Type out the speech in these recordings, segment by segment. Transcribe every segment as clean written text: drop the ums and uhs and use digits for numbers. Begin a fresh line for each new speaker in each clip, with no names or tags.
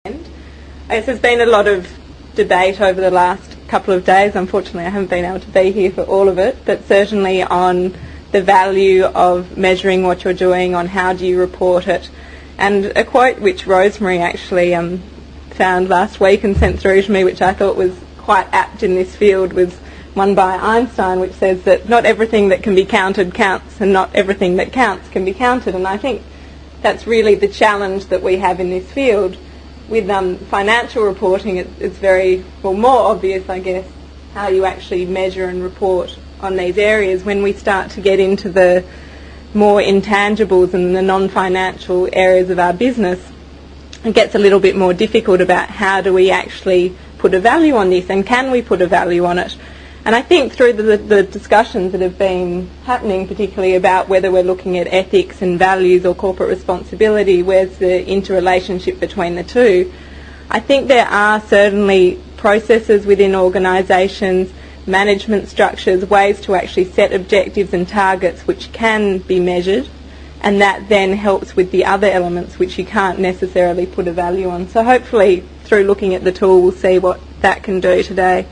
I guess there's been a lot of debate over the last couple of days. Unfortunately, I haven't been able to be here for all of it, but certainly on the value of measuring what you're doing, on how do you report it. And a quote which Rosemary actually found last week and sent through to me, which I thought was quite apt in this field, was one by Einstein, which says that not everything that can be counted counts, and not everything that counts can be counted. And I think that's really the challenge that we have in this field. With financial reporting, it's very, more obvious, I guess, how you actually measure and report on these areas. When we start to get into the more intangibles and the non-financial areas of our business, it gets a little bit more difficult about how do we actually put a value on this, and can we put a value on it. And I think through the discussions that have been happening, particularly about whether we're looking at ethics and values or corporate responsibility, where's the interrelationship between the two, I think there are certainly processes within organisations, management structures, ways to actually set objectives and targets which can be measured, and that then helps with the other elements which you can't necessarily put a value on. So hopefully through looking at the tool we'll see what that can do today.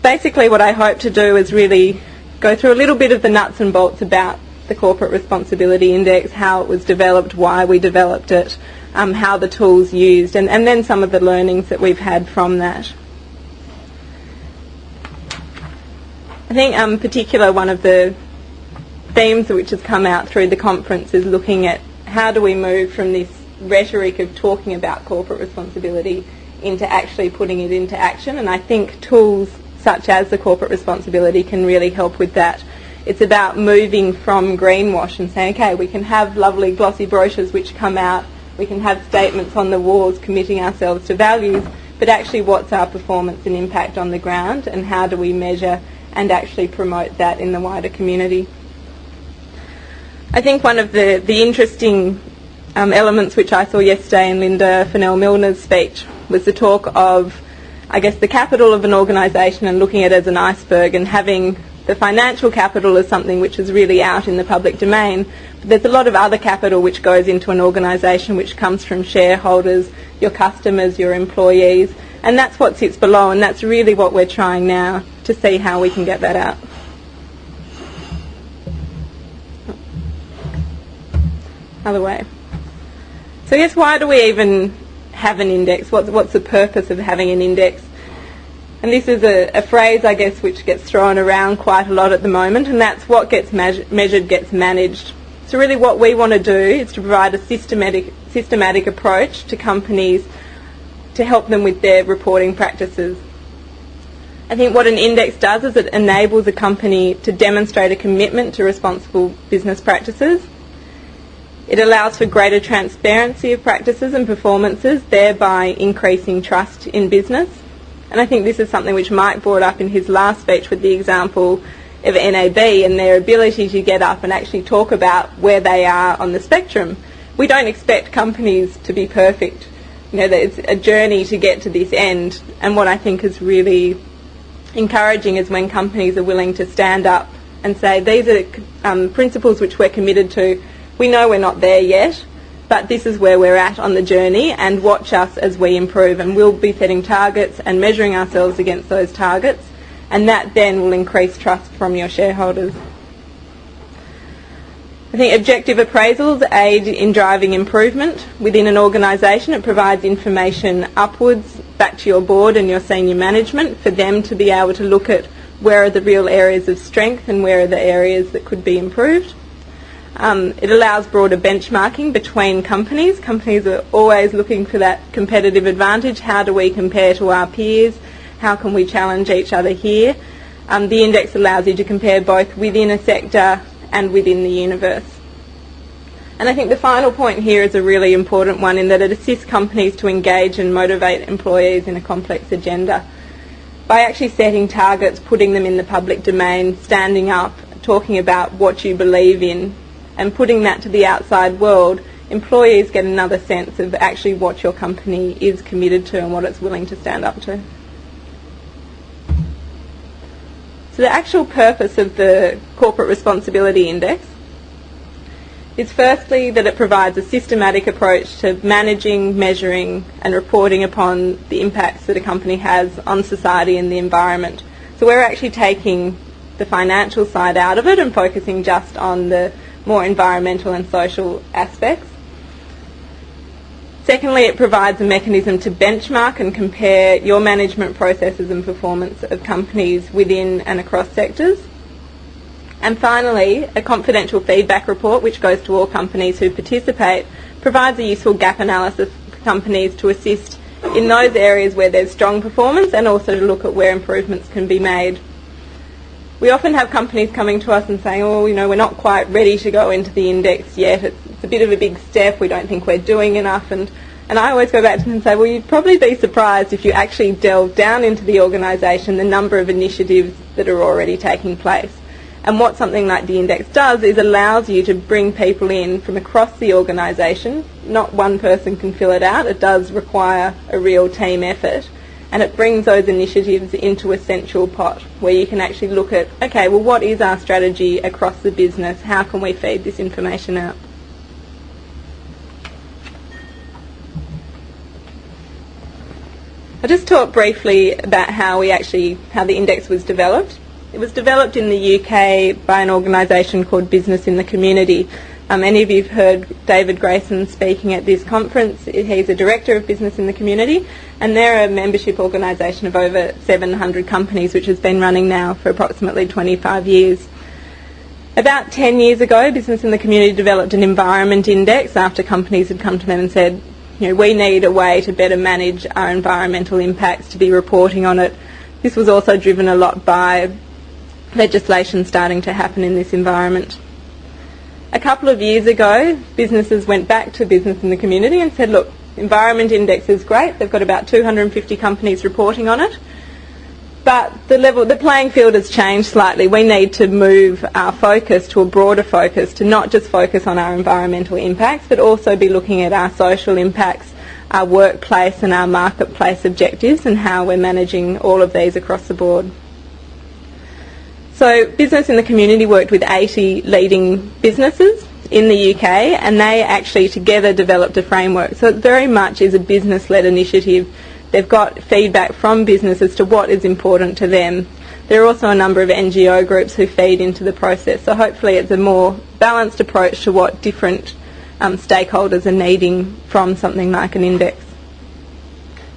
Basically what I hope to do is really go through a little bit of the nuts and bolts about the Corporate Responsibility Index, how it was developed, why we developed it, how the tool's used, and then some of the learnings that we've had from that. I think in particular one of the themes which has come out through the conference is looking at how do we move from this rhetoric of talking about corporate responsibility into actually putting it into action. And I think tools such as the corporate responsibility can really help with that. It's about moving from greenwash and saying, okay, we can have lovely glossy brochures which come out, we can have statements on the walls committing ourselves to values, but actually what's our performance and impact on the ground, and how do we measure and actually promote that in the wider community. I think one of the interesting elements which I saw yesterday in Linda Fennell-Milner's speech was the talk of, I guess, the capital of an organisation and looking at it as an iceberg, and having the financial capital as something which is really out in the public domain. But there's a lot of other capital which goes into an organisation which comes from shareholders, your customers, your employees, and that's what sits below, and that's really what we're trying now to see how we can get that out. Other way. So I guess why do we even have an index? What's the purpose of having an index? And this is a phrase, I guess, which gets thrown around quite a lot at the moment, and that's what gets measured gets managed. So really what we want to do is to provide a systematic approach to companies to help them with their reporting practices. I think what an index does is it enables a company to demonstrate a commitment to responsible business practices. It allows for greater transparency of practices and performances, thereby increasing trust in business. And I think this is something which Mike brought up in his last speech with the example of NAB and their ability to get up and actually talk about where they are on the spectrum. We don't expect companies to be perfect. You know, it's a journey to get to this end. And what I think is really encouraging is when companies are willing to stand up and say, these are principles which we're committed to. We know we're not there yet, but this is where we're at on the journey, and watch us as we improve, and we'll be setting targets and measuring ourselves against those targets, and that then will increase trust from your shareholders. I think objective appraisals aid in driving improvement within an organisation. It provides information upwards back to your board and your senior management for them to be able to look at where are the real areas of strength and where are the areas that could be improved. It allows broader benchmarking between companies. Companies are always looking for that competitive advantage. How do we compare to our peers? How can we challenge each other here? The index allows you to compare both within a sector and within the universe. And I think the final point here is a really important one, in that it assists companies to engage and motivate employees in a complex agenda. By actually setting targets, putting them in the public domain, standing up, talking about what you believe in, and putting that to the outside world, employees get another sense of actually what your company is committed to and what it's willing to stand up to. So the actual purpose of the Corporate Responsibility Index is firstly that it provides a systematic approach to managing, measuring and reporting upon the impacts that a company has on society and the environment. So we're actually taking the financial side out of it and focusing just on the more environmental and social aspects. Secondly, it provides a mechanism to benchmark and compare your management processes and performance of companies within and across sectors. And finally, a confidential feedback report, which goes to all companies who participate, provides a useful gap analysis for companies to assist in those areas where there's strong performance and also to look at where improvements can be made. We often have companies coming to us and saying, oh, you know, we're not quite ready to go into the index yet. It's a bit of a big step. We don't think we're doing enough. And I always go back to them and say, well, you'd probably be surprised if you actually delve down into the organisation, the number of initiatives that are already taking place. And what something like the index does is allows you to bring people in from across the organisation. Not one person can fill it out. It does require a real team effort. And it brings those initiatives into a central pot where you can actually look at, okay, well, what is our strategy across the business? How can we feed this information out? I'll just talk briefly about how the index was developed. It was developed in the UK by an organisation called Business in the Community. Any of you have heard David Grayson speaking at this conference. He's a director of Business in the Community, and they're a membership organisation of over 700 companies, which has been running now for approximately 25 years. About 10 years ago, Business in the Community developed an environment index after companies had come to them and said, you know, we need a way to better manage our environmental impacts, to be reporting on it. This was also driven a lot by legislation starting to happen in this environment. A couple of years ago, businesses went back to Business in the Community and said, look, Environment Index is great. They've got about 250 companies reporting on it. But the playing field has changed slightly. We need to move our focus to a broader focus, to not just focus on our environmental impacts, but also be looking at our social impacts, our workplace and our marketplace objectives, and how we're managing all of these across the board. So Business in the Community worked with 80 leading businesses in the UK, and they actually together developed a framework. So it very much is a business-led initiative. They've got feedback from business as to what is important to them. There are also a number of NGO groups who feed into the process. So hopefully it's a more balanced approach to what different stakeholders are needing from something like an index.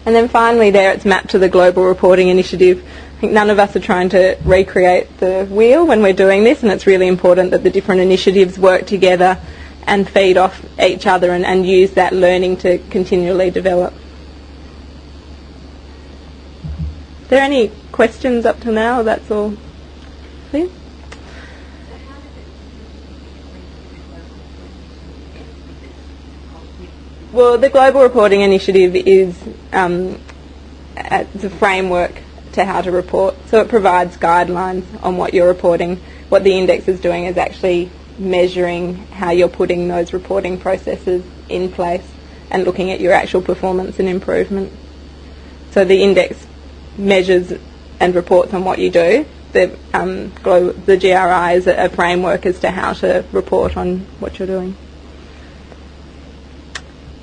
And then finally there it's mapped to the Global Reporting Initiative. I think none of us are trying to recreate the wheel when we're doing this, and it's really important that the different initiatives work together and feed off each other and use that learning to continually develop. Are there any questions up to now? That's all clear? Well, the Global Reporting Initiative is the framework to how to report. So it provides guidelines on what you're reporting. What the index is doing is actually measuring how you're putting those reporting processes in place and looking at your actual performance and improvement. So the index measures and reports on what you do. The GRI is a framework as to how to report on what you're doing.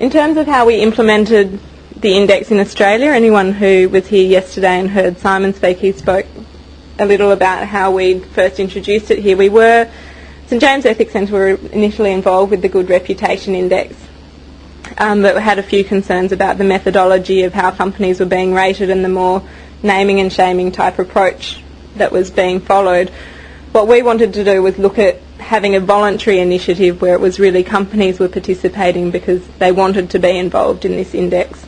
In terms of how we implemented the index in Australia, anyone who was here yesterday and heard Simon speak, he spoke a little about how we first introduced it here. St James Ethics Centre were initially involved with the Good Reputation Index, but we had a few concerns about the methodology of how companies were being rated and the more naming and shaming type approach that was being followed. What we wanted to do was look at having a voluntary initiative where it was really companies were participating because they wanted to be involved in this index.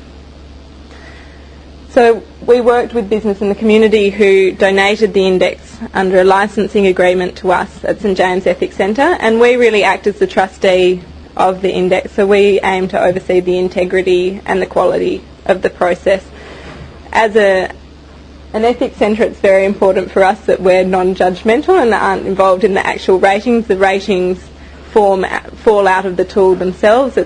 So we worked with Business in the Community who donated the index under a licensing agreement to us at St James Ethics Centre, and we really act as the trustee of the index. So we aim to oversee the integrity and the quality of the process. As an ethics centre, it's very important for us that we're non-judgmental and that aren't involved in the actual ratings. The ratings fall out of the tool themselves.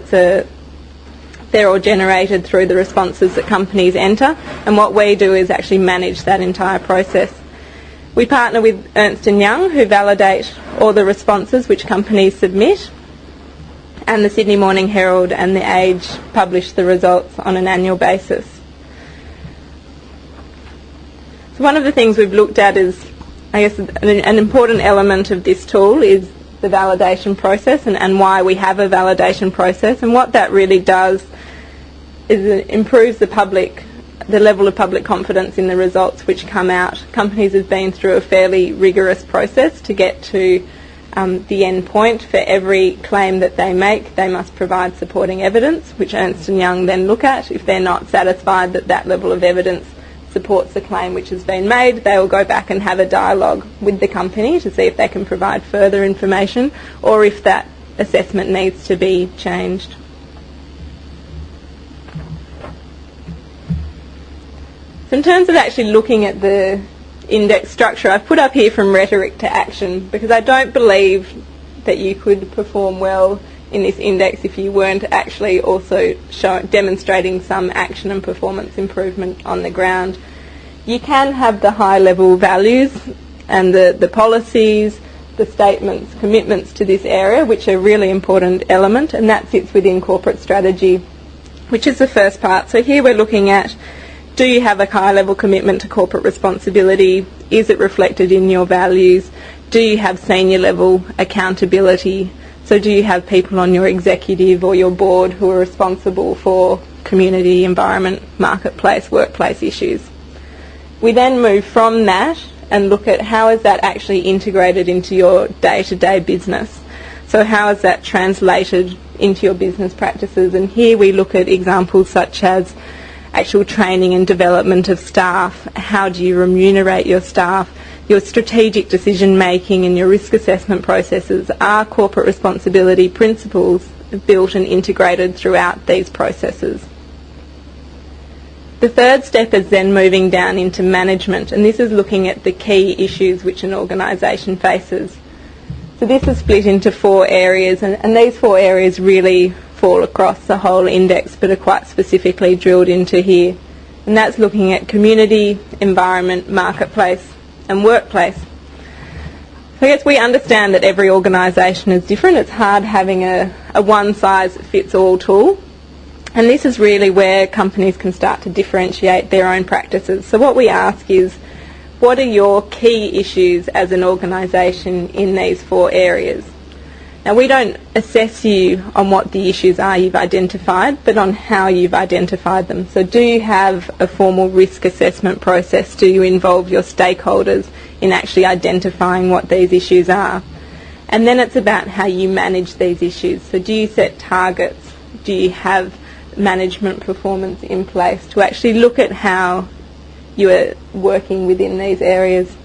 They're all generated through the responses that companies enter, and what we do is actually manage that entire process. We partner with Ernst & Young, who validate all the responses which companies submit, and the Sydney Morning Herald and the Age publish the results on an annual basis. So one of the things we've looked at is, I guess, an important element of this tool is the validation process and why we have a validation process. And what that really does is it improves the level of public confidence in the results which come out. Companies have been through a fairly rigorous process to get to the end point. For every claim that they make, they must provide supporting evidence, which Ernst & Young then look at. If they're not satisfied that that level of evidence supports the claim which has been made, they will go back and have a dialogue with the company to see if they can provide further information or if that assessment needs to be changed. So in terms of actually looking at the index structure, I've put up here from rhetoric to action, because I don't believe that you could perform well in this index if you weren't actually also demonstrating some action and performance improvement on the ground. You can have the high level values and the policies, the statements, commitments to this area, which are a really important element, and that sits within corporate strategy, which is the first part. So here we're looking at, do you have a high level commitment to corporate responsibility? Is it reflected in your values? Do you have senior level accountability? So do you have people on your executive or your board who are responsible for community, environment, marketplace, workplace issues? We then move from that and look at how is that actually integrated into your day-to-day business. So how is that translated into your business practices? And here we look at examples such as actual training and development of staff. How do you remunerate your staff? Your strategic decision making and your risk assessment processes. Are corporate responsibility principles built and integrated throughout these processes? The third step is then moving down into management, and this is looking at the key issues which an organisation faces. So this is split into 4 areas, and these 4 areas really fall across the whole index but are quite specifically drilled into here. And that's looking at community, environment, marketplace and workplace. So I guess we understand that every organisation is different. It's hard having a one-size-fits-all tool. And this is really where companies can start to differentiate their own practices. So what we ask is, what are your key issues as an organisation in these 4 areas? Now, we don't assess you on what the issues are you've identified, but on how you've identified them. So do you have a formal risk assessment process? Do you involve your stakeholders in actually identifying what these issues are? And then it's about how you manage these issues. So do you set targets? Do you have management performance in place to actually look at how you are working within these areas?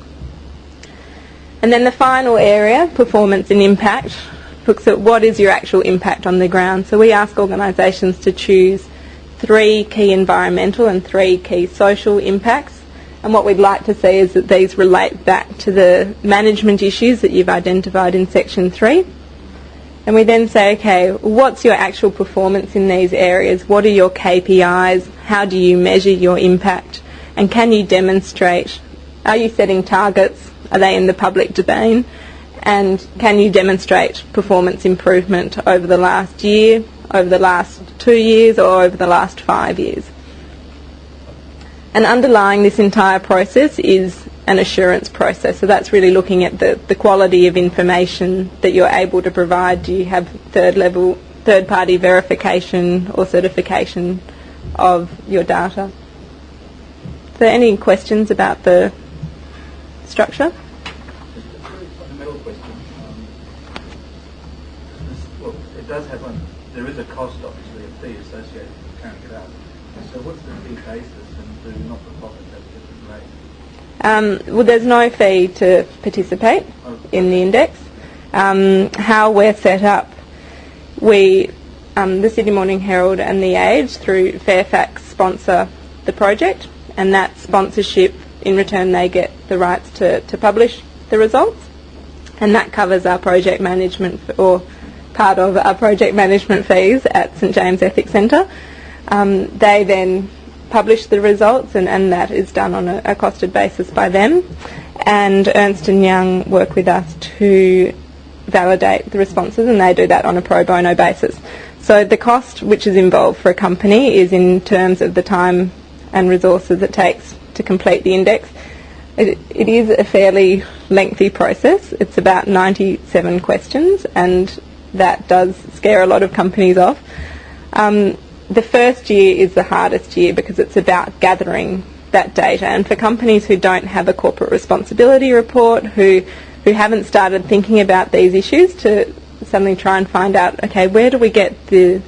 And then the final area, performance and impact, looks at what is your actual impact on the ground. So we ask organisations to choose 3 key environmental and 3 key social impacts. And what we'd like to see is that these relate back to the management issues that you've identified in section 3. And we then say, okay, what's your actual performance in these areas? What are your KPIs? How do you measure your impact? And can you demonstrate, are you setting targets? Are they in the public domain? And can you demonstrate performance improvement over the last year, over the last 2 years, or over the last 5 years? And underlying this entire process is an assurance process. So that's really looking at the quality of information that you're able to provide. Do you have third-party verification or certification of your data? So any questions about the structure?
There is a cost, obviously, a fee associated with carrying it out. So what's the fee basis, and do not-for-profits have a different rate?
Well, there's no fee to participate in the index. How we're set up, the Sydney Morning Herald and the Age through Fairfax sponsor the project, and that sponsorship, in return, they get the rights to publish the results, and that covers our project management or part of our project management fees at St James Ethics Centre. They then publish the results, and that is done on a costed basis by them. And Ernst & Young work with us to validate the responses, and they do that on a pro bono basis. So the cost which is involved for a company is in terms of the time and resources it takes to complete the index. It is a fairly lengthy process. It's about 97 questions, and that does scare a lot of companies off. The first year is the hardest year because it's about gathering that data, and for companies who don't have a corporate responsibility report, who haven't started thinking about these issues, to suddenly try and find out, okay, where do we get the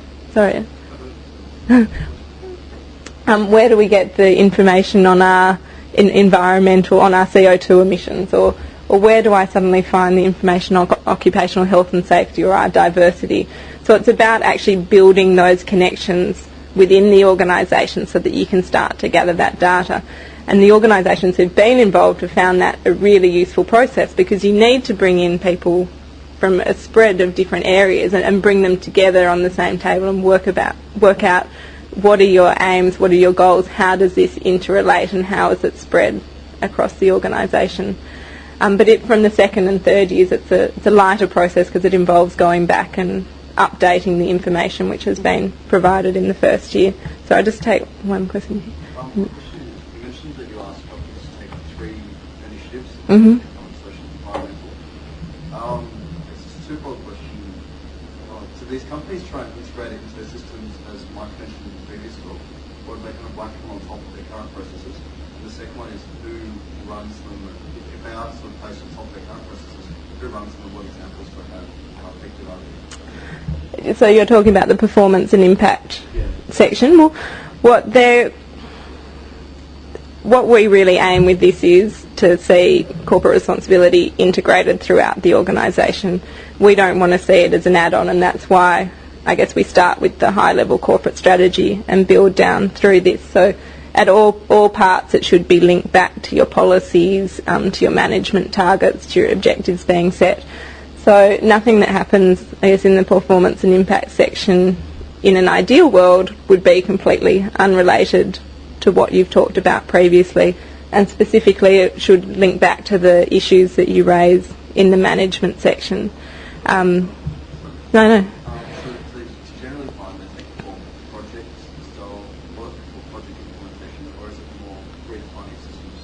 where do we get the information on our environmental, on our CO2 emissions, or where do I suddenly find the information on occupational health and safety or our diversity? So it's about actually building those connections within the organisation so that you can start to gather that data. And the organisations who've been involved have found that a really useful process, because you need to bring in people from a spread of different areas and bring them together on the same table and work out what are your aims, what are your goals, how does this interrelate, and how is it spread across the organisation. But from the second and third years, it's a lighter process because it involves going back and updating the information which has been provided in the first year. So I'll just take one question here.
You mentioned that you asked companies to take 3 initiatives.
Mm-hmm.
Social and environmental. It's a two-part question. So these companies try and integrate it into their systems, as Mike mentioned in the previous talk, or they kind of whack them on top of their current processes. And the second one is who runs them. If they are sort of placed on top of their current processes, who runs them and what examples for how effective are they?
So you're talking about the performance and impact section. Well, what we really aim with this is to see corporate responsibility integrated throughout the organisation. We don't want to see it as an add-on, and that's why I guess we start with the high-level corporate strategy and build down through this. So at all parts it should be linked back to your policies, to your management targets, to your objectives being set. So nothing that happens, I guess, in the performance and impact section in an ideal world would be completely unrelated to what you've talked about previously, and specifically it should link back to the issues that you raise in the management section.
So generally find that they perform project style work or project implementation, or is it more redefining systems?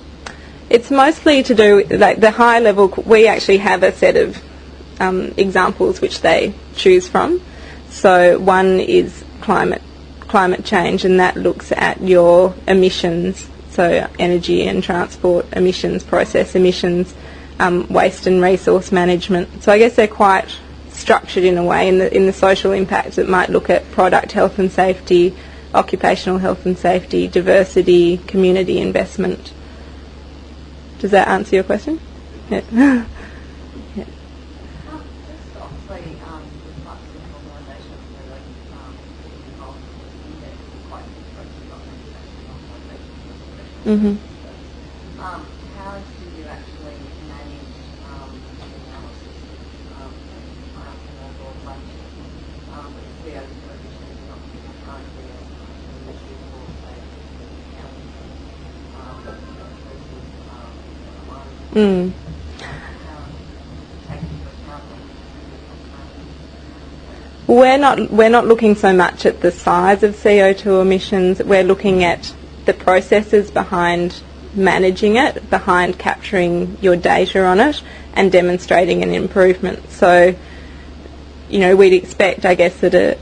It's mostly to do, like the high level, we actually have a set of examples which they choose from. So one is climate change, and that looks at your emissions, so energy and transport emissions, process emissions, waste and resource management. So I guess they're quite structured in a way. In the social impacts, it might look at product health and safety, occupational health and safety, diversity, community investment. Does that answer your question? Yeah. Mm-hmm.
How do you actually manage the analysis of an overall budget? CO2 emissions not currently an issue for, say,
Mm. We're not looking so much at the size of CO2 emissions. We're looking at the processes behind managing it, behind capturing your data on it and demonstrating an improvement. So, we'd expect, I guess, that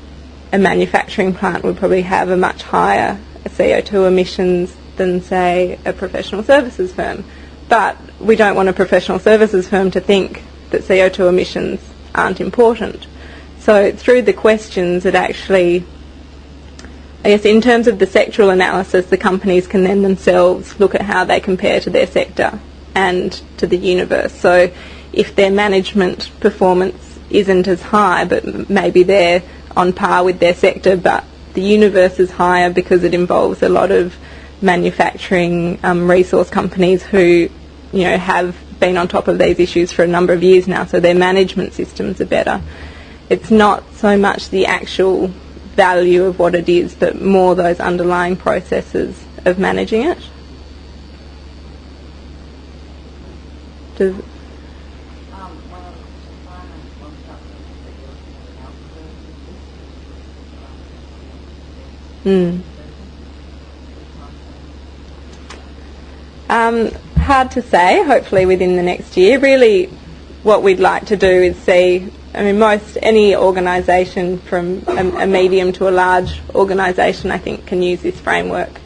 a manufacturing plant would probably have a much higher CO2 emissions than, say, a professional services firm. But we don't want a professional services firm to think that CO2 emissions aren't important. So through the questions, it actually, I guess in terms of the sectoral analysis, the companies can then themselves look at how they compare to their sector and to the universe. So if their management performance isn't as high, but maybe they're on par with their sector, but the universe is higher because it involves a lot of manufacturing resource companies who, have been on top of these issues for a number of years now, so their management systems are better. It's not so much the actual value of what it is, but more those underlying processes of managing it.
One of the
Hard to say, hopefully within the next year. Really what we'd like to do is see, any organisation from a medium to a large organisation I think can use this framework.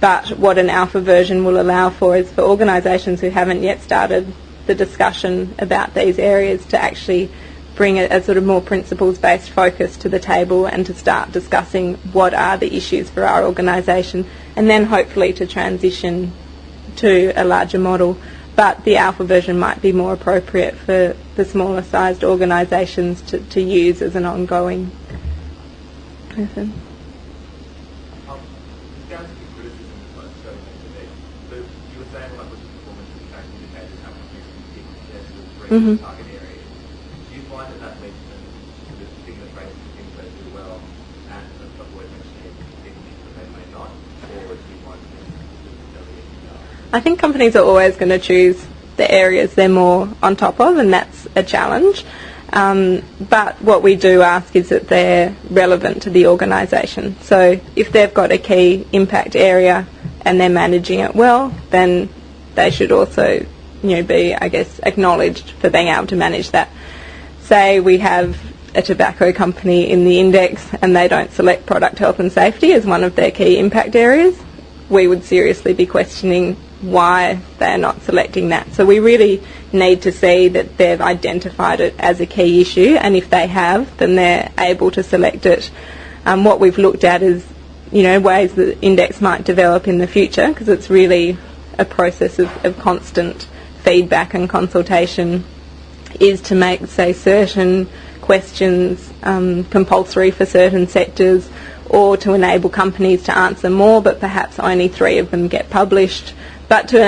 But what an alpha version will allow for is for organisations who haven't yet started the discussion about these areas to actually bring a sort of more principles-based focus to the table and to start discussing what are the issues for our organisation, and then hopefully to transition to a larger model. But the alpha version might be more appropriate for the smaller sized organisations to use as an ongoing method. Mm-hmm.
Target areas. Do you find that leads to the particular traits and things they do well and avoid mentioning things that they may not, or do you find
I think companies are always going to choose the areas they're more on top of, and that's a challenge. But what we do ask is that they're relevant to the organisation. So if they've got a key impact area and they're managing it well, then they should also be, I guess, acknowledged for being able to manage that. Say we have a tobacco company in the index and they don't select product health and safety as one of their key impact areas, we would seriously be questioning why they're not selecting that. So we really need to see that they've identified it as a key issue, and if they have, then they're able to select it. What we've looked at is, ways that the index might develop in the future, because it's really a process of constant feedback and consultation, is to make, say, certain questions compulsory for certain sectors, or to enable companies to answer more, but perhaps only 3 of them get published, but to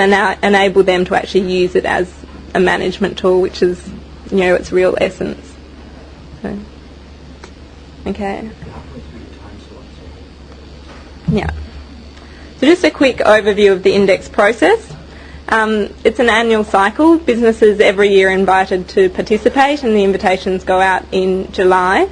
enable them to actually use it as a management tool, which is, its real essence. So, okay. Yeah. So just a quick overview of the index process. It's an annual cycle. Businesses every year are invited to participate, and the invitations go out in July.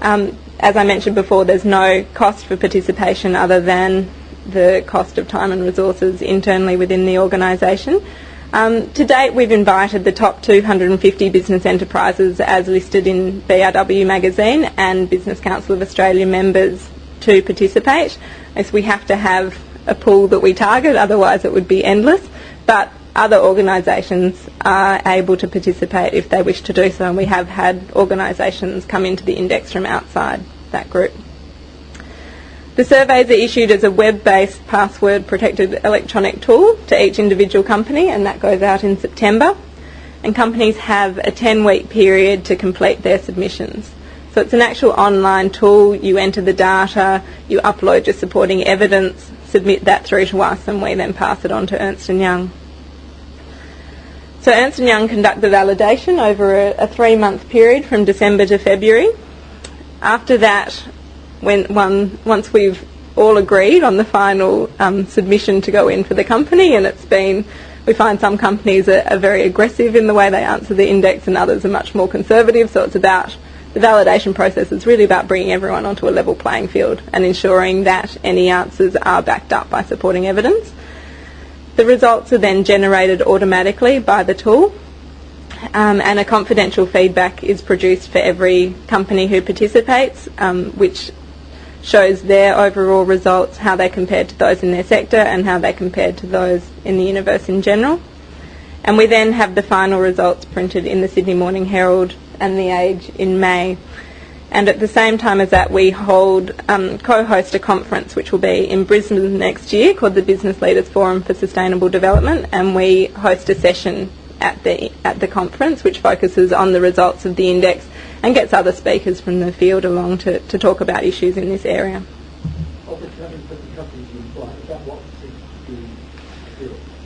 As I mentioned before, there's no cost for participation other than the cost of time and resources internally within the organisation. To date, we've invited the top 250 business enterprises as listed in BRW magazine and Business Council of Australia members to participate. As we have to have a pool that we target, otherwise it would be endless. But other organisations are able to participate if they wish to do so, and we have had organisations come into the index from outside that group. The surveys are issued as a web-based password-protected electronic tool to each individual company, and that goes out in September. And companies have a 10-week period to complete their submissions. So it's an actual online tool. You enter the data, you upload your supporting evidence, submit that through to us, and we then pass it on to Ernst & Young. So Ernst & Young conduct the validation over a 3-month period from December to February. After that, once we've all agreed on the final submission to go in for the company, and we find some companies are very aggressive in the way they answer the index and others are much more conservative, so it's about the validation process is really about bringing everyone onto a level playing field and ensuring that any answers are backed up by supporting evidence. The results are then generated automatically by the tool, and a confidential feedback is produced for every company who participates, which shows their overall results, how they compared to those in their sector and how they compared to those in the universe in general. And we then have the final results printed in the Sydney Morning Herald and The Age in May. And at the same time as that, we co-host a conference which will be in Brisbane next year called the Business Leaders Forum for Sustainable Development, and we host a session at the conference which focuses on the results of the index and gets other speakers from the field along to talk about issues in this area.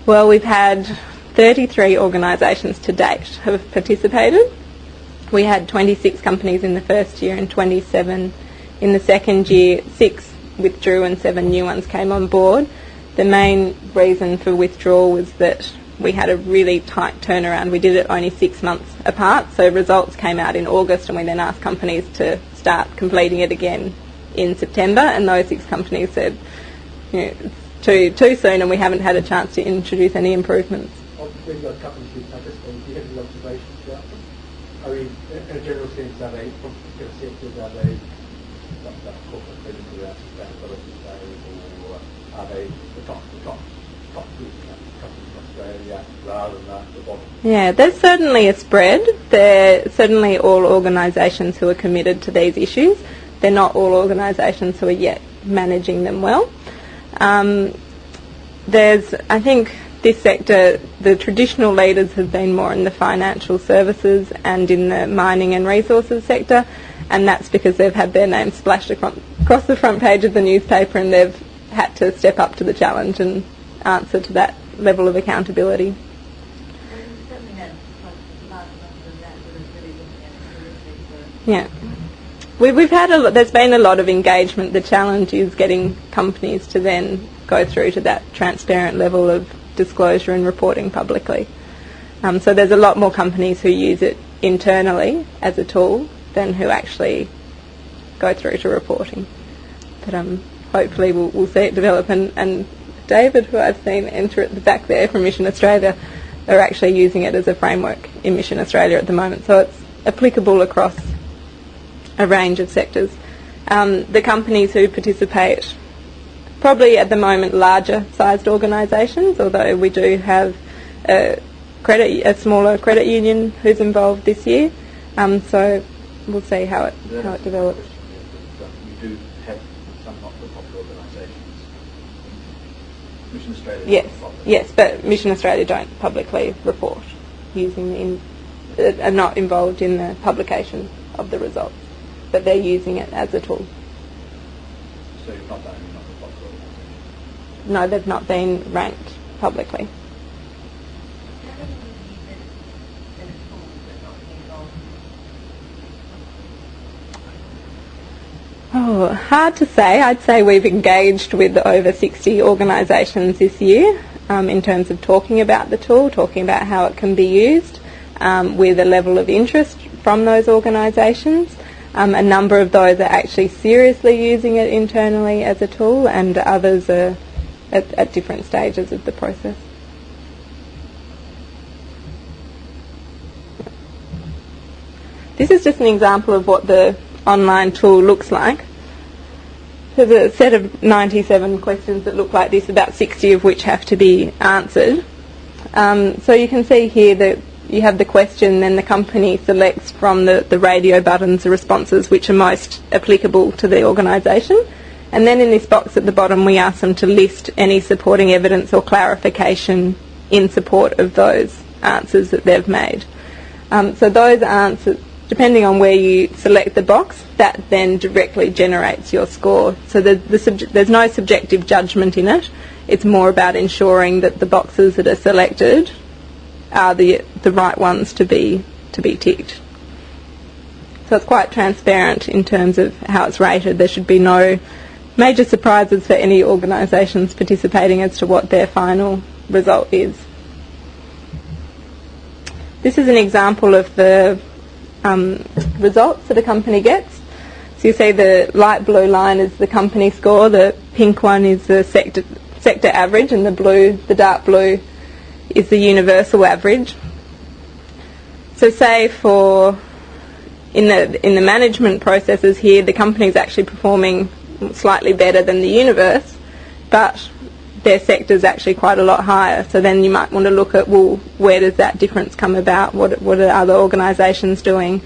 Well, we've had 33 organisations to date have participated. We had 26 companies in the first year and 27 in the second year. 6 withdrew and 7 new ones came on board. The main reason for withdrawal was that we had a really tight turnaround. We did it only 6 months apart, so results came out in August and we then asked companies to start completing it again in September, and those 6 companies said, it's too soon and we haven't had a chance to introduce any improvements.
We've got companies who participate. Do you have any observations about them? I mean, in a general sense, are they particular sectors? Are they corporate credibility around sustainability today, or are they the top companies in Australia rather than the bottom?
Yeah, there's certainly a spread. They're certainly all organisations who are committed to these issues. They're not all organisations who are yet managing them well. I think this sector, the traditional leaders have been more in the financial services and in the mining and resources sector, and that's because they've had their names splashed across the front page of the newspaper, and they've had to step up to the challenge and answer to that level of accountability. Yeah. We've had there's been a lot of engagement. The challenge is getting companies to then go through to that transparent level of disclosure and reporting publicly. So there's a lot more companies who use it internally as a tool than who actually go through to reporting. But hopefully we'll see it develop. And David, who I've seen enter at the back there from Mission Australia, are actually using it as a framework in Mission Australia at the moment. So it's applicable across a range of sectors. The companies who participate, probably at the moment larger sized organisations, although we do have a smaller credit union who's involved this year. So we'll see how it develops.
You do have some not-for-profit organisations. Mission Australia. Yes, but Mission Australia don't publicly report are not involved in the publication of the results, but they're using it as a tool. So you've not done any not-for-profit organisations? No, they've not been ranked publicly. Oh, hard to say. I'd say we've engaged with over 60 organisations this year in terms of talking about the tool, talking about how it can be used, with a level of interest from those organisations. A number of those are actually seriously using it internally as a tool, and others are at different stages of the process. This is just an example of what the online tool looks like. There's a set of 97 questions that look like this, about 60 of which have to be answered. So you can see here that you have the question, then the company selects from the radio buttons the responses which are most applicable to the organisation. And then in this box at the bottom we ask them to list any supporting evidence or clarification in support of those answers that they've made. So those answers, depending on where you select the box, that then directly generates your score. So there's no subjective judgment in it. It's more about ensuring that the boxes that are selected are the right ones to be ticked. So it's quite transparent in terms of how it's rated. There should be no major surprises for any organisations participating as to what their final result is. This is an example of the results that a company gets. So you see the light blue line is the company score, the pink one is the sector average, and the dark blue is the universal average. So say in the management processes here, the company is actually performing slightly better than the universe, but their sector is actually quite a lot higher. So then you might want to look at, well, where does that difference come about? What are other organisations doing?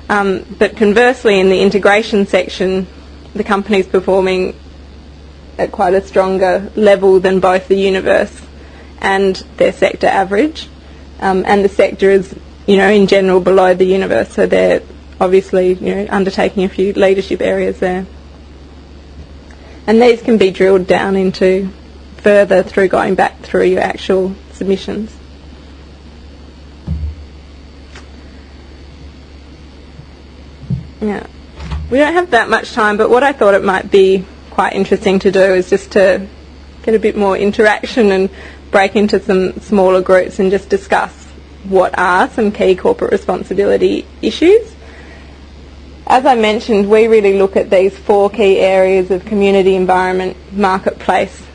But conversely, in the integration section, the company is performing at quite a stronger level than both the universe and their sector average. And the sector is, in general below the universe. So they're obviously, undertaking a few leadership areas there. And these can be drilled down into further through going back through your actual submissions. Yeah, we don't have that much time, but what I thought it might be quite interesting to do is just to get a bit more interaction and break into some smaller groups and just discuss what are some key corporate responsibility issues. as I mentioned, we really look at these 4 key areas of community, environment, marketplace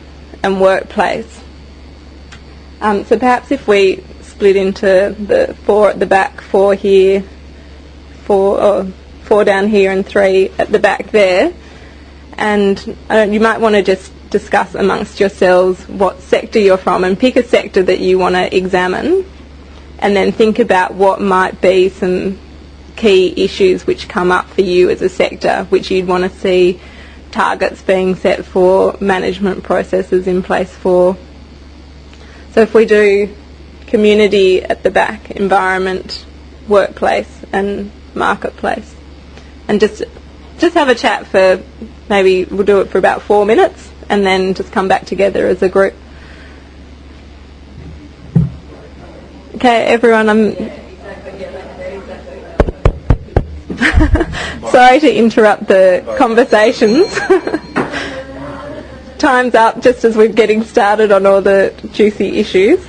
and workplace. So perhaps if we split into the 4 at the back, 4 here, 4 down here and 3 at the back there, and you might want to just discuss amongst yourselves what sector you're from and pick a sector that you want to examine, and then think about what might be some key issues which come up for you as a sector, which you'd want to see targets being set for, management processes in place for. So if we do community at the back, environment, workplace and marketplace, and just have a chat for, maybe we'll do it for about 4 minutes and then just come back together as a group. Okay, everyone, I'm sorry to interrupt the conversations. Time's up just as we're getting started on all the juicy issues.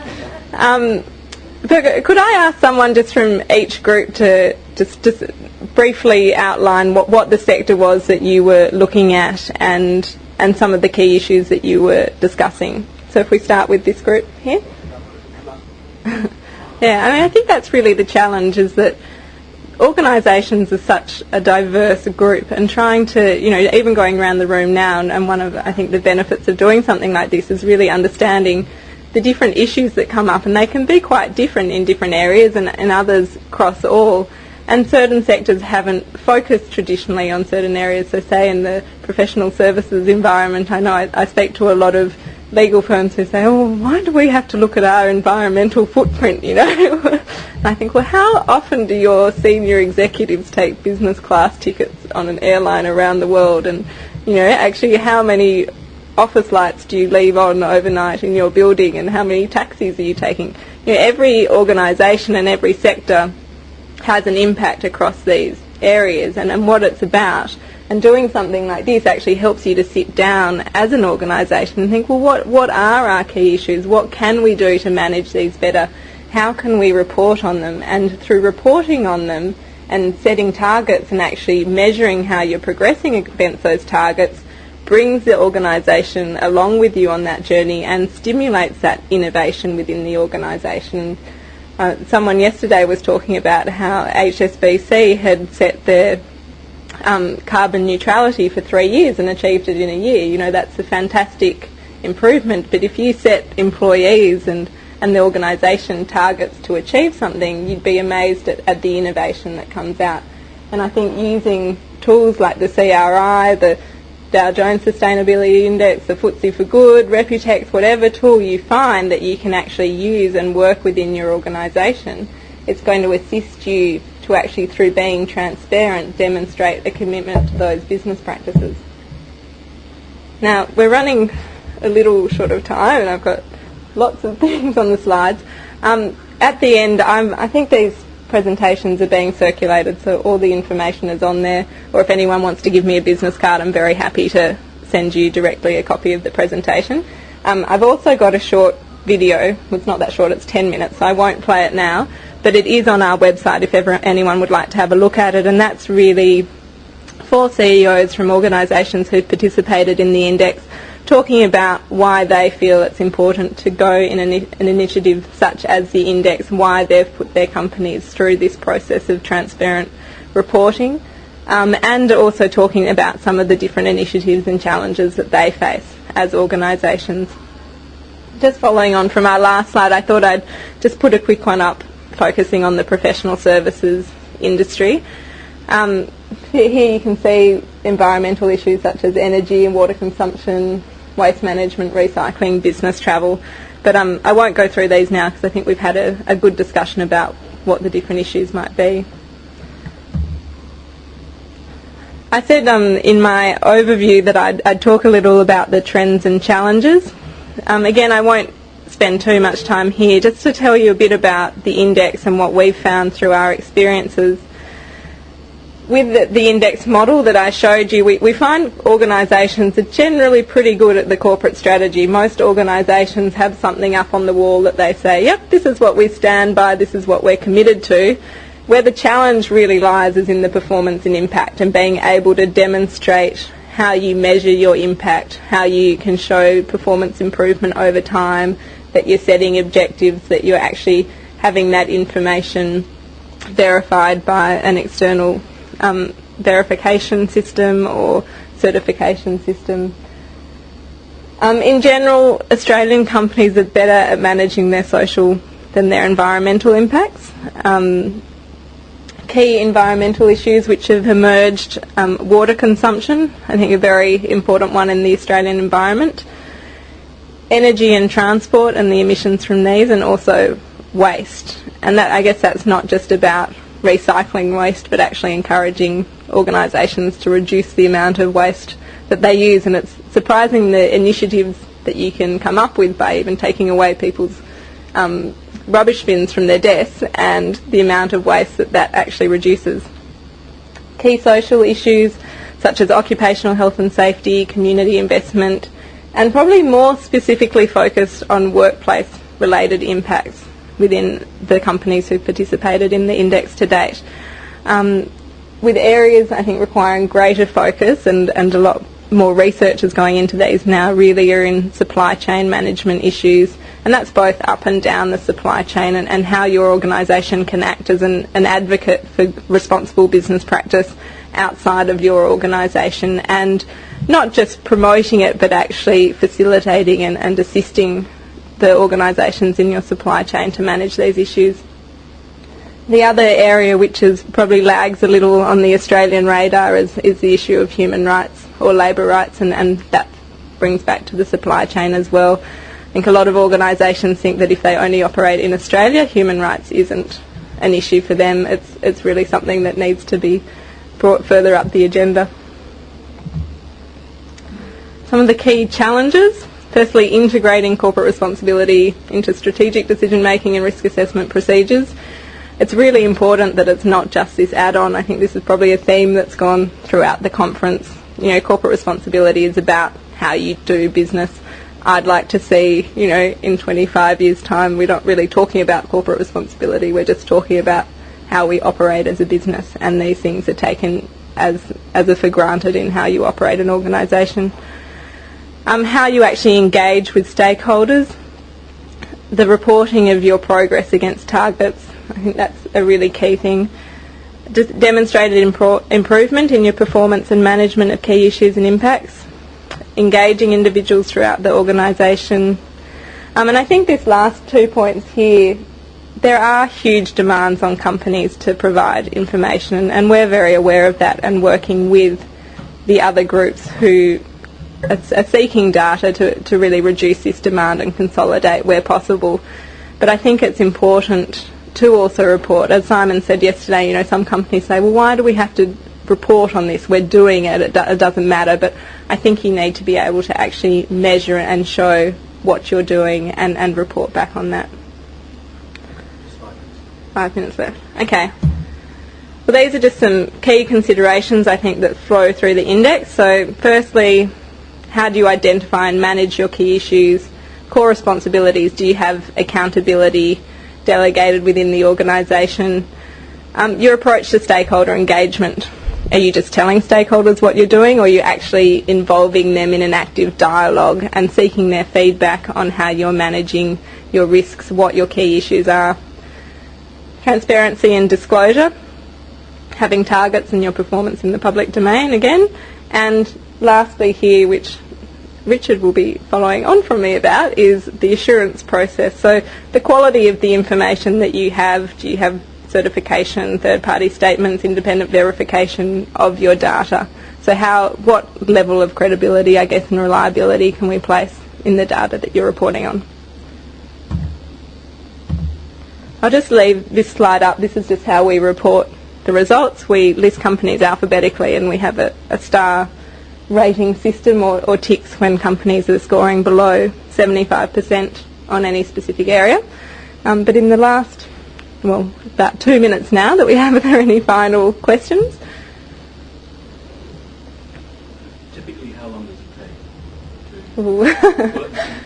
But could I ask someone just from each group to just briefly outline what the sector was that you were looking at and some of the key issues that you were discussing? So if we start with this group here. Yeah, I mean, I think that's really the challenge, is that organisations are such a diverse group, and trying to, even going around the room now, and one of, I think, the benefits of doing something like this is really understanding the different issues that come up, and they can be quite different in different areas and others cross all. And certain sectors haven't focused traditionally on certain areas. So say in the professional services environment, I know I speak to a lot of legal firms who say, oh, why do we have to look at our environmental footprint, And I think, well, how often do your senior executives take business class tickets on an airline around the world? And, actually how many office lights do you leave on overnight in your building, and how many taxis are you taking? Every organisation and every sector has an impact across these areas and what it's about. And doing something like this actually helps you to sit down as an organisation and think, well, what are our key issues? What can we do to manage these better? How can we report on them? And through reporting on them and setting targets and actually measuring how you're progressing against those targets brings the organisation along with you on that journey and stimulates that innovation within the organisation. Someone yesterday was talking about how HSBC had set their carbon neutrality for 3 years and achieved it in a year. That's a fantastic improvement. But if you set employees and the organisation targets to achieve something, you'd be amazed at the innovation that comes out. And I think using tools like the CRI, the Dow Jones Sustainability Index, the FTSE for Good, Reputex, whatever tool you find that you can actually use and work within your organisation, it's going to assist you to actually, through being transparent, demonstrate a commitment to those business practices. Now, we're running a little short of time, and I've got lots of things on the slides. At the end, I think these presentations are being circulated, so all the information is on there, or if anyone wants to give me a business card, I'm very happy to send you directly a copy of the presentation. I've also got a short video. It's not that short, it's 10 minutes, so I won't play it now, but it is on our website if anyone would like to have a look at it, and that's really for CEOs from organisations who've participated in the index, talking about why they feel it's important to go in an initiative such as the index, why they've put their companies through this process of transparent reporting, and also talking about some of the different initiatives and challenges that they face as organisations. Just following on from our last slide, I thought I'd just put a quick one up focusing on the professional services industry. Here you can see environmental issues such as energy and water consumption, waste management, recycling, business travel. But I won't go through these now because I think we've had a good discussion about what the different issues might be. I said in my overview that I'd talk a little about the trends and challenges. Again, I won't spend too much time here, just to tell you a bit about the index and what we've found through our experiences. With the index model that I showed you, we find organisations are generally pretty good at the corporate strategy. Most organisations have something up on the wall that they say, yep, this is what we stand by, this is what we're committed to. Where the challenge really lies is in the performance and impact, and being able to demonstrate how you measure your impact, how you can show performance improvement over time, that you're setting objectives, that you're actually having that information verified by an external verification system or certification system. In general, Australian companies are better at managing their social than their environmental impacts. Key environmental issues which have emerged, water consumption, I think a very important one in the Australian environment, energy and transport and the emissions from these, and also waste. And that, I guess that's not just about recycling waste, but actually encouraging organisations to reduce the amount of waste that they use. And it's surprising the initiatives that you can come up with by even taking away people's rubbish bins from their desks and the amount of waste that actually reduces. Key social issues such as occupational health and safety, community investment, and probably more specifically focused on workplace related impacts within the companies who've participated in the index to date. With areas, I think, requiring greater focus and a lot more research is going into these now, really are in supply chain management issues, and that's both up and down the supply chain, and how your organisation can act as an advocate for responsible business practice outside of your organisation, and not just promoting it but actually facilitating and assisting the organisations in your supply chain to manage these issues. The other area which is probably lags a little on the Australian radar is the issue of human rights or labour rights, and that brings back to the supply chain as well. I think a lot of organisations think that if they only operate in Australia, human rights isn't an issue for them. It's really something that needs to be brought further up the agenda. Some of the key challenges: firstly, integrating corporate responsibility into strategic decision making and risk assessment procedures. It's really important that it's not just this add-on. I think this is probably a theme that's gone throughout the conference. You know, corporate responsibility is about how you do business. I'd like to see, you know, in 25 years' time, we're not really talking about corporate responsibility. We're just talking about how we operate as a business, and these things are taken as a for granted in how you operate an organisation. How you actually engage with stakeholders, the reporting of your progress against targets, I think that's a really key thing. Just demonstrated improvement in your performance and management of key issues and impacts, engaging individuals throughout the organisation. And I think this last 2 points here, there are huge demands on companies to provide information, and we're very aware of that and working with the other groups who are seeking data to really reduce this demand and consolidate where possible. But I think it's important to also report. As Simon said yesterday, you know, some companies say, well, why do we have to report on this? We're doing it, it doesn't matter. But I think you need to be able to actually measure and show what you're doing and report back on that. 5 minutes left. Okay. Well, these are just some key considerations, I think, that flow through the index. So firstly, how do you identify and manage your key issues? Core responsibilities, do you have accountability delegated within the organisation? Your approach to stakeholder engagement. Are you just telling stakeholders what you're doing, or are you actually involving them in an active dialogue and seeking their feedback on how you're managing your risks, what your key issues are? Transparency and disclosure, having targets and your performance in the public domain again. And lastly here, which Richard will be following on from me about, is the assurance process. So the quality of the information that you have, do you have certification, third-party statements, independent verification of your data? So what level of credibility, I guess, and reliability can we place in the data that you're reporting on? I'll just leave this slide up. This is just how we report the results. We list companies alphabetically, and we have a star rating system or ticks when companies are scoring below 75% on any specific area. But in the last, about 2 minutes now that we have, are there any final questions?
Typically, how long does it take?
Well,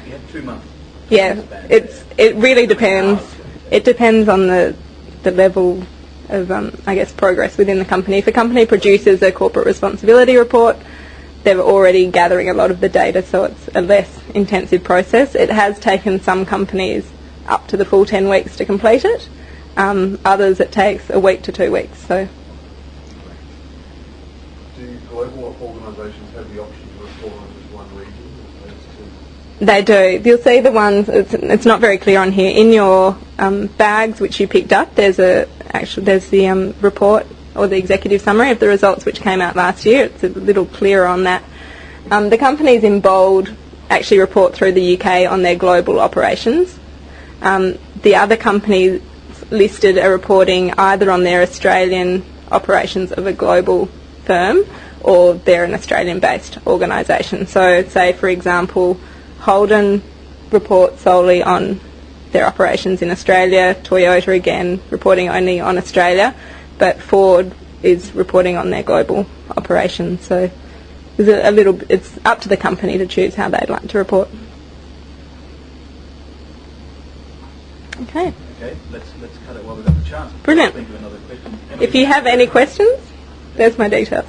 You have 2 months.
Yeah, it really depends. It depends on the level I guess, progress within the company. If a company produces a corporate responsibility report, they're already gathering a lot of the data, so it's a less intensive process. It has taken some companies up to the full 10 weeks to complete it. Others it takes a week to 2 weeks. So,
do global organisations have the option to report on just one region as opposed to?
they do. You'll see the ones. It's not very clear on here. In your bags, which you picked up, there's the report or the executive summary of the results which came out last year. It's a little clearer on that. The companies in bold actually report through the UK on their global operations. The other companies listed are reporting either on their Australian operations of a global firm or they're an Australian-based organisation. So, say, for example, Holden reports solely on their operations in Australia, Toyota, again, reporting only on Australia, but Ford is reporting on their global operations. So there's it's up to the company to choose how they'd like to report. Okay.
Okay, let's cut it while we've got the chance.
Brilliant.
Think of another question.
If you have any questions, there's my details.